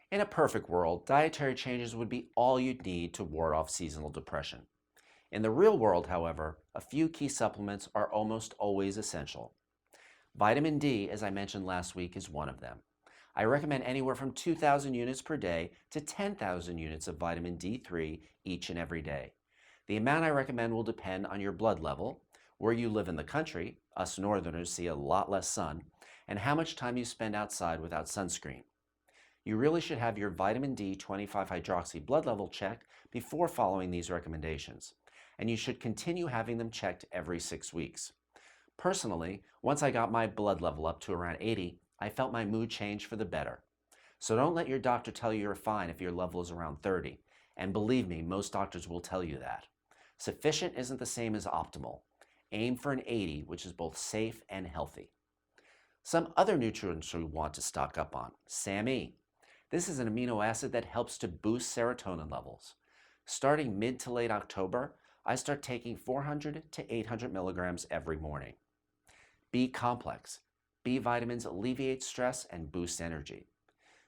In a perfect world, dietary changes would be all you'd need to ward off seasonal depression. In the real world, however, a few key supplements are almost always essential. Vitamin D, as I mentioned last week, is one of them. I recommend anywhere from 2,000 units per day to 10,000 units of vitamin D3 each and every day. The amount I recommend will depend on your blood level, where you live in the country, us northerners see a lot less sun, and how much time you spend outside without sunscreen. You really should have your vitamin D 25-hydroxy blood level checked before following these recommendations, and you should continue having them checked every 6 weeks. Personally, once I got my blood level up to around 80, I felt my mood change for the better. So don't let your doctor tell you you're fine if your level is around 30, and believe me, most doctors will tell you that. Sufficient isn't the same as optimal. Aim for an 80, which is both safe and healthy. Some other nutrients you want to stock up on. SAMe. This is an amino acid that helps to boost serotonin levels. Starting mid to late October, I start taking 400 to 800 milligrams every morning. B-complex. B vitamins alleviate stress and boost energy.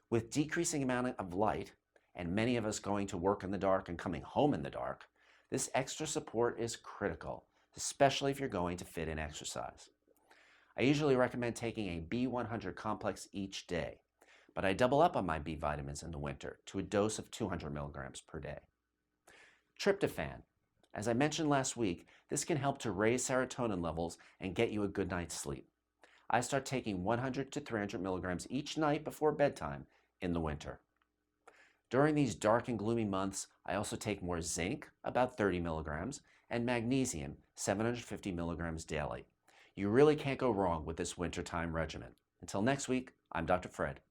With decreasing amount of light, and many of us going to work in the dark and coming home in the dark, this extra support is critical, especially if you're going to fit in exercise. I usually recommend taking a B100 complex each day, but I double up on my B vitamins in the winter to a dose of 200 milligrams per day. Tryptophan. As I mentioned last week, this can help to raise serotonin levels and get you a good night's sleep. I start taking 100 to 300 milligrams each night before bedtime in the winter. During these dark and gloomy months, I also take more zinc, about 30 milligrams, and magnesium, 750 milligrams daily. You really can't go wrong with this wintertime regimen. Until next week, I'm Dr. Fred.